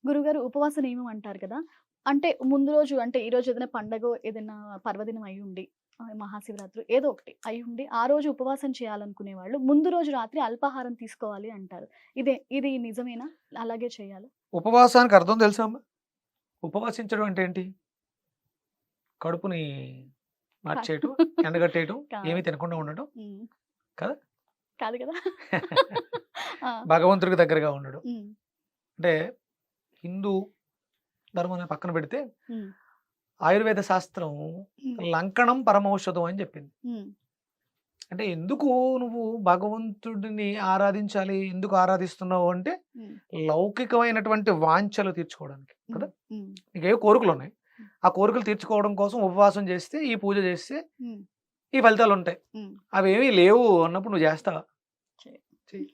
గురుగారు ఉపవాస నియమం అంటారు కదా! అంటే ముందు రోజు అంటే ఈరోజు ఏదైనా పండగో, ఏదైనా పర్వదినం అయ్యుండి మహాశివరాత్రి ఏదో ఒకటి అయ్యుండి, ఆ రోజు ఉపవాసం చేయాలనుకునే వాళ్ళు ముందు రోజు రాత్రి అల్పాహారం తీసుకోవాలి అంటారు. ఇది నిజమేనా? అలాగే చేయాలా? ఉపవాసానికి అర్థం తెలుసా అమ్మా? ఉపవాసించడం అంటే ఏంటి? కడుపుని కా మార్చేయటం, ఎండగట్టేయటం, కాదు. ఏమీ తినకుండా ఉండటం హ్మ్. కదా! కాదు కదా! ఆ! భగవంతుడికి దగ్గరగా ఉండడం. హ్మ్. అంటే హిందూ ధర్మాన్ని పక్కన పెడితే హ్మ్. ఆయుర్వేద శాస్త్రం హ్మ్. లంకణం పరమౌషధం అని చెప్పింది. హ్మ్. అంటే ఎందుకు నువ్వు భగవంతుడిని ఆరాధించాలి? ఎందుకు ఆరాధిస్తున్నావు అంటే హ్మ్. లౌకికమైనటువంటి వాంఛలు తీర్చుకోవడానికి హ్మ్. కదా! హ్మ్. నీకేవో కోరికలున్నాయి. హ్మ్. ఆ కోరికలు తీర్చుకోవడం కోసం ఉపవాసం చేస్తే, ఈ పూజ చేస్తే హ్మ్. ఈ ఫలితాలుంటాయి. హ్మ్. అవేమీ లేవు అన్నప్పుడు నువ్వు చేస్తావా? చెయ్ చెయ్యి.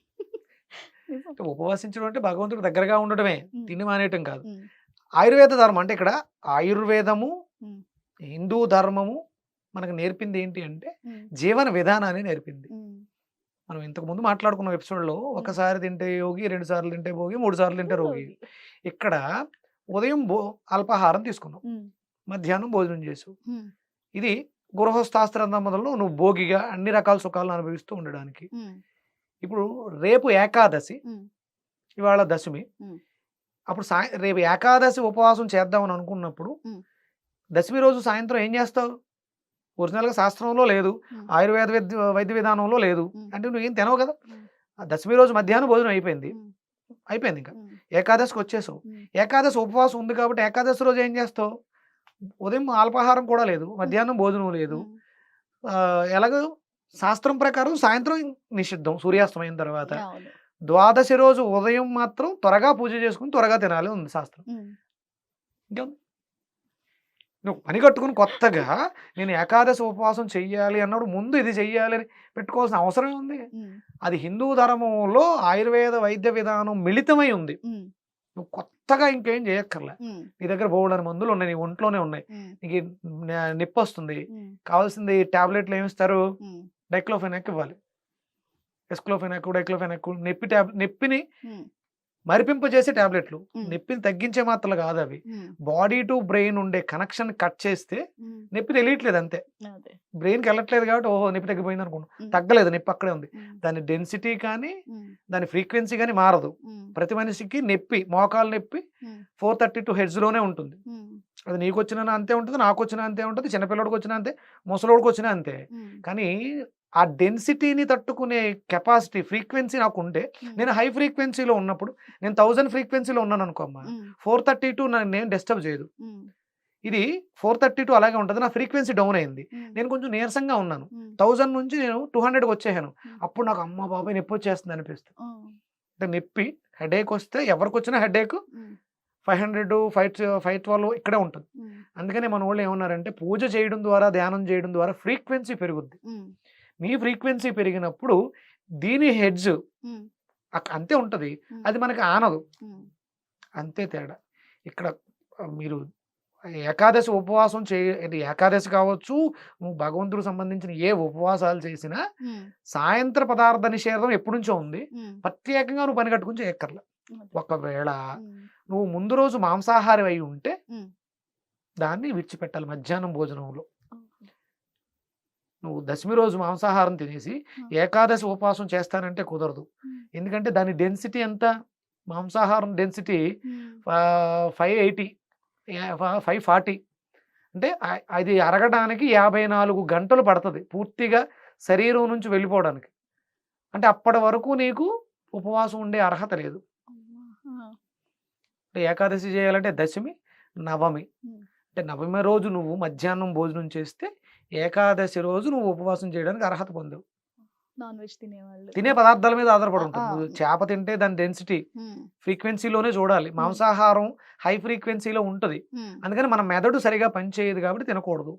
నిజం. అంటే ఉపవాసించడం అంటే భగవంతుడికి దగ్గరగా ఉండడమే. హ్మ్. తిండి మానేయటం కాదు. హ్మ్. ఆయుర్వేద ధర్మం అంటే ఇక్కడ ఆయుర్వేదము, హ్మ్. హిందూ ధర్మము మనకు నేర్పింది ఏంటి అంటే హ్మ్. జీవన విధానాన్ని నేర్పింది. హ్మ్. మనం ఇంతకుముందు మాట్లాడుకున్న ఎపిసోడ్‌లో హ్మ్. ఒకసారి తింటే యోగి, 2 సార్లు తింటే భోగి, 3 సార్లు తింటే రోగి. రోగి. ఇక్కడ ఉదయం అల్పాహారం తీసుకున్నావు. హ్మ్. మధ్యాహ్నం భోజనం చేసావు. హ్మ్. ఇది గృహస్థాశ్రమంలో నువ్వు భోగిగా అన్ని రకాల సుఖాలను అనుభవిస్తూ ఉండడానికి. హ్మ్. ఇప్పుడు రేపు ఏకాదశి, హ్మ్. ఇవాళ దశమి. హ్మ్. అప్పుడు రేపు ఏకాదశి ఉపవాసం చేద్దామని అనుకున్నప్పుడు, హ్మ్. దశమి రోజు సాయంత్రం ఏం జేస్తావు? ఒరిజినల్‌గా శాస్త్రంలో లేదు. హ్మ్. ఆయుర్వేద వైద్య విధానంలో లేదు. హ్మ్. అంటే నువ్వేం తినవు గదా! హ్మ్. ఆ దశమి రోజు మధ్యాహ్నం భోజనం అయిపోయింది. హ్మ్. అయిపోయిందింక. హ్మ్. ఏకాదశికొచ్చేసావు. హ్మ్. ఏకాదశి ఉపవాసం ఉంది కాబట్టి ఏకాదశి రోజు ఏం జేస్తావు? ఉదయం అల్పాహారం కూడా లేదు. హ్మ్. మధ్యాహ్నం భోజనం లేదు. హ్మ్. ఎలాగో శాస్త్రం ప్రకారం సాయంత్రం నిషిద్ధం సూర్యాస్తమయం తర్వాత. అవును. ద్వాదశి రోజు ఉదయం మాత్రం త్వరగా పూజ చేసుకొని త్వరగా తినాలి ఉంది శాస్త్రం. హ్మ్. ఇంకేముంది? నువ్వు పని కట్టుకొని కొత్తగా నేను ఏకాదశి ఉపవాసం చెయ్యాలి అన్నప్పుడు ముందు ఇది చెయ్యాలి అని పెట్టుకోవాల్సిన అవసరం ఏముంది? హ్మ్. అది హిందూ ధర్మంలో ఆయుర్వేద వైద్య విధానం మిళితమై ఉంది. హ్మ్. నువ్వు కొత్తగా ఇంకేం చేయక్కర్లే. హ్మ్. నీ దగ్గర బోలెడన్ని మందులున్నాయి. నీ ఒంట్లోనే ఉన్నాయి. హ్మ్. నీకు నొప్పొస్తుంది. హ్మ్. కావాల్సింది టాబ్లెట్‌లు ఏమిస్తారు? హ్మ్. డైక్లోఫెనాక్ ఇవ్వాలి. ఎస్క్లోఫెనాక్, డైక్లోఫెనాక్ నొప్పిని హ్మ్. మరిపింపజేసే టాబ్లెట్‌లు. హ్మ్. నొప్పిని తగ్గించే మాత్రలు కాదవి. హ్మ్. బాడీ టు బ్రెయిన్ ఉండే కనెక్షన్ కట్ చేస్తే హ్మ్. నొప్పి తెలియట్లేదు అంతే. అదే. బ్రెయిన్‌కెళ్ళట్లేదు కాబట్టి ఓహో! నొప్పి తగ్గిపోయిందనుకున్నాం. హ్మ్. తగ్గలేదు, నొప్పి అక్కడే ఉంది. హ్మ్. దాని డెన్సిటీ కానీ, హ్మ్. దాని ఫ్రీక్వెన్సీ గాని మారదు. హ్మ్. ప్రతి మనిషికి నొప్పి, మోకాలు నొప్పి హ్మ్. 432 హెర్ట్జ్‌లోనే ఉంటుంది. హ్మ్. అది నీకొచ్చినా అంతే ఉంటది, నాకొచ్చినా అంతే ఉంటది, చిన్న పిల్లోడికొచ్చినా అంతే, ముసలోడికొచ్చినా అంతే. హ్మ్. కానీ ఆ డెన్సిటీని తట్టుకునే కెపాసిటీ, ఫ్రీక్వెన్సీ నాకుంటే హ్మ్. నేను హై ఫ్రీక్వెన్సీలో ఉన్నప్పుడు నేను 1000 ఫ్రీక్వెన్సీలో ఉన్నాననుకో అమ్మ, హ్మ్. 432 నన్నేం డిస్టర్బ్ చేయదు. హ్మ్. ఇది 432 అలాగే ఉంటది. నా ఫ్రీక్వెన్సీ డౌన్ అయింది. హ్మ్. నేను కొంచెం నీరసంగా ఉన్నాను. హ్మ్. 1000 నుంచి నేను 200కొచ్చేసాను. హ్మ్. అప్పుడు నాకు అమ్మ బాబోయ్! నొప్పొచ్చేస్తుంది అనిపిస్తుంది. ఆ! అంటే నొప్పి హెడేకొస్తే ఎవరికొచ్చినా హెడేక్ హ్మ్. 500, 512 ఇక్కడే ఉంటది. హ్మ్. అందుకనే మనోళ్ళు ఏమన్నారంటే పూజ చేయడం ద్వారా, ధ్యానం చేయడం ద్వారా ఫ్రీక్వెన్సీ పెరుగుద్ది. హ్మ్. మీ ఫ్రీక్వెన్సీ పెరిగినప్పుడు దీని హెడ్జ్ హ్మ్. అంతే ఉంటది. హ్మ్. అది మనకి ఆనదు. హ్మ్. అంతే తేడా. ఇక్కడ మీరు ఏకాదశి ఉపవాసం ఇది ఏకాదశి కావచ్చు, నువ్వు భగవంతుడికి సంబంధించిన ఏ ఉపవాసాలు చేసినా, హ్మ్. సాయంత్ర పదార్థ నిషేధం ఎప్పటినుంచో ఉంది. హ్మ్. ప్రత్యేకంగా నువ్వు పని కట్టుకొని చేయక్కర్ల. అదే. ఒకవేళ హ్మ్. నువ్వు ముందు రోజు మాంసాహారి అయి ఉంటే, హ్మ్. దాన్ని విడిచిపెట్టాలి మధ్యాహ్నం భోజనంలో. ఓహో! నువ్వు దశమి రోజు మాంసాహారం తినేసి, ఆ! ఏకాదశి ఉపవాసం చేస్తానంటే కుదరదు. హ్మ్. ఎందుకంటే దాని డెన్సిటీ ఎంత? మాంసాహారం డెన్సిటీ హ్మ్. 580 540 అంటే అది అరగడానికి 54 గంటలు పడతది. పూర్తిగా శరీరం నుంచి వెళ్ళిపోవడానికి. అంటే అప్పటి వరకు నీకు ఉపవాసం ఉండే అర్హత లేదు. అమ్మా! ఆ! అంటే ఏకాదశి చేయాలంటే దశమి, నవమి. హ్మ్. అంటే నవమి రోజు నువ్వు మధ్యాహ్నం భోజనం చేస్తే, ఏకాదశి రోజు నువ్వు ఉపవాసం చేయడానికి అర్హత పొందావు. నాన్ వెజ్ తినేవాళ్ళు. తినే పదార్థాల మీద ఆధారపడి ఆ! ఆ! ఉంటది. నువ్వు చేప తింటే దాని డెన్సిటీ హ్మ్. ఫ్రీక్వెన్సీలోనే చూడాలి. హ్మ్. మాంసాహారం హై ఫ్రీక్వెన్సీలో ఉంటది. హ్మ్. అందుకని మన మెదడు సరిగ్గా పనిచేయదు కాబట్టి తినకూడదు.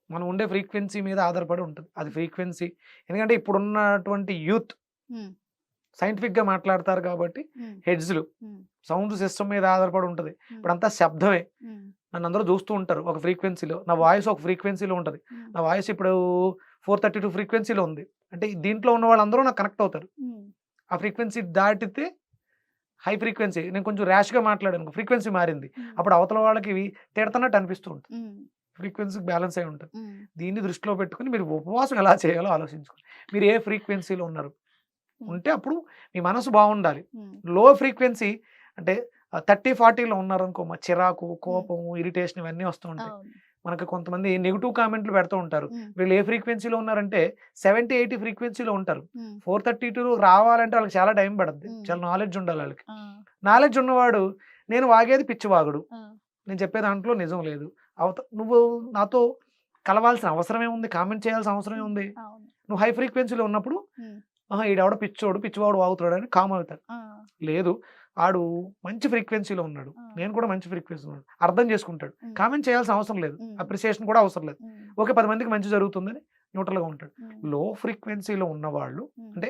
మనం ఉండే ఫ్రీక్వెన్సీ మీద ఆధారపడి ఉంటది. అది ఫ్రీక్వెన్సీ ఎందుకంటే ఇప్పుడున్నటువంటి యూత్ హ్మ్. సైంటిఫిక్‌గా మాట్లాడతారు కాబట్టి హ్మ్. హెడ్స్‌లు హ్మ్. సౌండ్ సిస్టమ్ మీద ఆధారపడి ఉంటది. హ్మ్. ఇప్పుడంతా శబ్దమే. హ్మ్. నన్నందరూ జూస్తూ ఉంటారు ఒక ఫ్రీక్వెన్సీలో. నా హ్మ్. వాయిస్ ఒక ఫ్రీక్వెన్సీలో ఉంటది. హ్మ్. నా వాయిస్ ఇప్పుడు 432 ఫ్రీక్వెన్సీలో ఉంది. అంటే దీంట్లో ఉన్న వాళ్ళందరూ నాకు కనెక్ట్ అవుతారు. హ్మ్. ఆ ఫ్రీక్వెన్సీ దాటితే హై ఫ్రీక్వెన్సీ నేను కొంచెం ర్యాష్గా మాట్లాడాను, ఫ్రీక్వెన్సీ మారింది, అప్పుడు అవతల వాళ్ళకి ఇవి తిడుతున్నట్టు అనిపిస్తూ ఉంటుంది, ఫ్రీక్వెన్సీ బ్యాలెన్స్ అయి ఉంటుంది. దీన్ని దృష్టిలో పెట్టుకుని మీరు ఉపవాసం ఎలా చేయాలో ఆలోచించుకోండి. మీరు ఏ ఫ్రీక్వెన్సీలో ఉన్నారు ఉంటే అప్పుడు మీ మనసు బాగుండాలి. లో ఫ్రీక్వెన్సీ అంటే 30-40లో ఉన్నారనుకో, మా చిరాకు, కోపం, ఇరిటేషన్ ఇవన్నీ వస్తూ ఉంటాయి. మనకు కొంతమంది నెగిటివ్ కామెంట్లు పెడుతూ ఉంటారు. వీళ్ళు ఏ ఫ్రీక్వెన్సీలో ఉన్నారంటే 70-80 ఫ్రీక్వెన్సీలో ఉంటారు. 432 రావాలంటే వాళ్ళకి చాలా టైం పడుతుంది, చాలా నాలెడ్జ్ ఉండాలి వాళ్ళకి. నాలెడ్జ్ ఉన్నవాడు నేను వాగేది పిచ్చివాగుడు, నేను చెప్పే దాంట్లో నిజం లేదు, నువ్వు నాతో కలవాల్సిన అవసరమే ఉంది, కామెంట్ చేయాల్సిన అవసరమే ఉంది. నువ్వు హై ఫ్రీక్వెన్సీలో ఉన్నప్పుడు ఈడెవడ పిచ్చివాడు వాగుతాడు అని కామ్ అవుతాడు. లేదు, ఆడు మంచి ఫ్రీక్వెన్సీలో ఉన్నాడు, నేను కూడా మంచి ఫ్రీక్వెన్సీలో ఉన్నాడు, అర్థం చేసుకుంటాడు, కామెంట్ చేయాల్సిన అవసరం లేదు, అప్రిసియేషన్ కూడా అవసరం లేదు, ఓకే 10 మందికి మంచి జరుగుతుందని న్యూట్రల్గా ఉంటాడు. లో ఫ్రీక్వెన్సీలో ఉన్నవాళ్ళు అంటే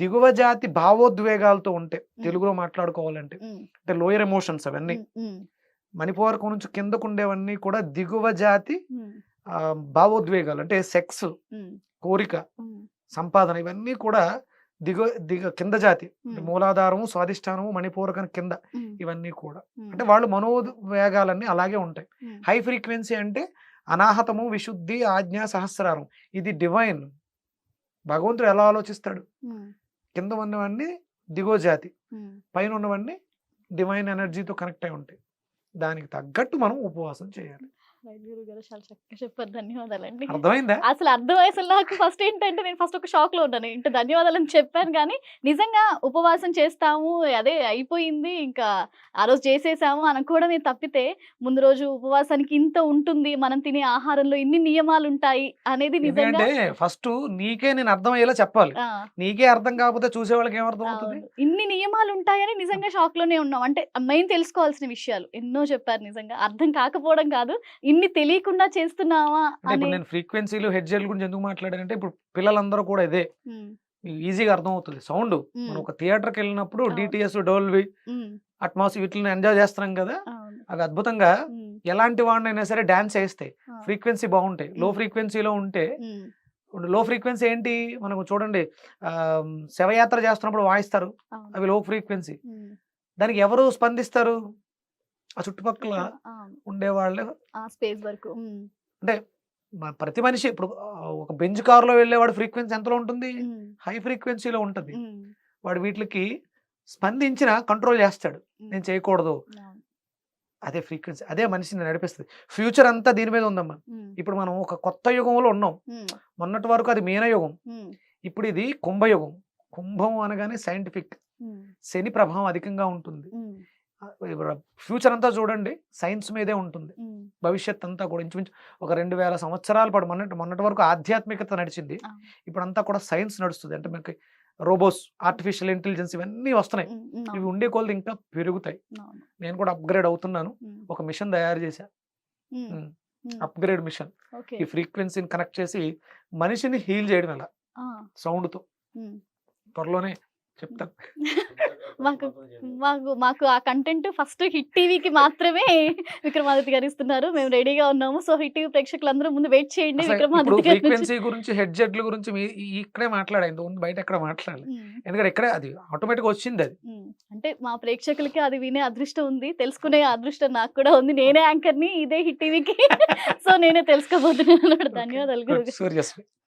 దిగువ జాతి భావోద్వేగాలతో ఉంటే, తెలుగులో మాట్లాడుకోవాలంటే అంటే లోయర్ ఎమోషన్స్ అవన్నీ, మణిపూరకం నుంచి కిందకు ఉండేవన్నీ కూడా దిగువ జాతి భావోద్వేగాలు, అంటే సెక్స్, కోరిక, సంపాదన, ఇవన్నీ కూడా కింద జాతి, మూలాధారము, స్వాధిష్టానము, మణిపూరకం కింద, ఇవన్నీ కూడా అంటే వాళ్ళు మనోవేగాలన్నీ అలాగే ఉంటాయి. హై ఫ్రీక్వెన్సీ అంటే అనాహతము, విశుద్ధి, ఆజ్ఞ, సహస్రారం, ఇది డివైన్. భగవంతుడు ఎలా ఆలోచిస్తాడు, కింద ఉన్నవన్నీ దిగో జాతి, పైన ఉన్నవన్నీ డివైన్ ఎనర్జీతో కనెక్ట్ అయి ఉంటాయి. దానికి తగ్గట్టు మనం ఉపవాసం చేయాలి. గురుగారు చాలా చక్కగా చెప్పారు, ధన్యవాదాలండి. అర్థమైందా? అసలు నాకు ఫస్ట్ ఏంటంటే నేను ఫస్ట్ ఒక షాక్ లో ఉన్నాను, ఇంత ధన్యవాదాలని చెప్పాను కానీ నిజంగా ఉపవాసం చేస్తాము అదే అయిపోయింది ఇంకా ఆ రోజు చేసేసాము అనుకోవడమే తప్పితే ముందు రోజు ఉపవాసానికి ఇంత ఉంటుంది, మనం తినే ఆహారంలో ఇన్ని నియమాలు ఉంటాయి అనేది నిజంగా ఫస్ట్ నీకే నేను అర్థమయ్యేలా చెప్పాలి, నీకే అర్థం కాకపోతే చూసే వాళ్ళకి ఏమర్థం అవుతుంది. ఇన్ని నియమాలు ఉంటాయని నిజంగా షాక్ లోనే ఉన్నాం. అంటే మెయిన్ తెలుసుకోవాల్సిన విషయాలు ఎన్నో చెప్పారు, నిజంగా అర్థం కాకపోవడం కాదు, ఇన్ని తెలియకుండా చేస్తున్నావా ఇప్పుడు నేను ఫ్రీక్వెన్సీలు హెడ్జెల్ గురించి ఎందుకు మాట్లాడానంటే ఇప్పుడు పిల్లలందరూ కూడా ఇదే ఈజీగా అర్థం అవుతుంది. సౌండ్ మనం ఒక థియేటర్కి వెళ్ళినప్పుడు డిటిఎస్, డోల్బీ, అట్మాస్ వీటిని ఎంజాయ్ చేస్తున్నాం కదా, అవి అద్భుతంగా ఎలాంటి వాడినైనా సరే డాన్స్ వేస్తాయి, ఫ్రీక్వెన్సీ బాగుంటాయి. లో ఫ్రీక్వెన్సీలో ఉంటే, లో ఫ్రీక్వెన్సీ ఏంటి మనకు చూడండి, శవయాత్ర చేస్తున్నప్పుడు వాయిస్తారు, అవి లో ఫ్రీక్వెన్సీ. దానికి ఎవరు స్పందిస్తారు, ఆ చుట్టుపక్కల ఉండేవాళ్ళే, స్పేస్ వరకు. అంటే ప్రతి మనిషి ఇప్పుడు ఒక బెంచ్ కారులో వెళ్ళేవాడు ఫ్రీక్వెన్సీ ఎంతలో ఉంటుంది, హై ఫ్రీక్వెన్సీలో ఉంటుంది. వాడు వీటికి స్పందించిన కంట్రోల్ చేస్తాడు, నేను చేయకూడదు, అదే ఫ్రీక్వెన్సీ, అదే మనిషిని నడిపిస్తుంది. ఫ్యూచర్ అంతా దీని మీద ఉందమ్మా. ఇప్పుడు మనం ఒక కొత్త యుగంలో ఉన్నాం, మొన్నటి వరకు అది మీనయుగం, ఇప్పుడు ఇది కుంభయుగం. కుంభం అనగానే సైంటిఫిక్, శని ప్రభావం అధికంగా ఉంటుంది. ఫ్యూచర్ అంతా చూడండి సైన్స్ మీదే ఉంటుంది, భవిష్యత్ అంతా కూడా ఇంచుమించు ఒక 2000 సంవత్సరాల పాటు మొన్నటి వరకు ఆధ్యాత్మికత నడిచింది, ఇప్పుడు అంతా కూడా సైన్స్ నడుస్తుంది. అంటే మనకి రోబోస్, ఆర్టిఫిషియల్ ఇంటెలిజెన్స్ ఇవన్నీ వస్తున్నాయి, ఇవి ఉండే కొలది ఇంకా పెరుగుతాయి. నేను కూడా అప్గ్రేడ్ అవుతున్నాను, ఒక మిషన్ తయారు చేశా, అప్గ్రేడ్ మిషన్. ఈ ఫ్రీక్వెన్సీని కనెక్ట్ చేసి మనిషిని హీల్ చేయడం ఎలా సౌండ్తో, త్వరలోనే చెప్తాను. మాకు ఆ కంటెంట్ ఫస్ట్ హిట్ టీవీకి మాత్రమే విక్రమాదిత్య గారు ఇస్తున్నారు, మేము రెడీగా ఉన్నాము. సో హిట్ టీవీ ప్రేక్షకులందరూ ముందు వెయిట్ చేయండి. విక్రమాదిత్య ఫ్రీక్వెన్సీ గురించి హెడ్జెట్ల గురించి ఇక్కడే మాట్లాడాలి, బయట ఎక్కడ మాట్లాడాలి, ఎందుకంటే ఇక్కడే అది ఆటోమేటిక్ వచ్చింది. అది అంటే మా ప్రేక్షకులకి అది వినే అదృష్టం ఉంది, తెలుసుకునే అదృష్టం నాకు కూడా ఉంది. నేనే యాంకర్ని ఇదే హిట్ టీవీకి, సో నేనే తెలుసుకోబోతున్నాను. ధన్యవాదాలు.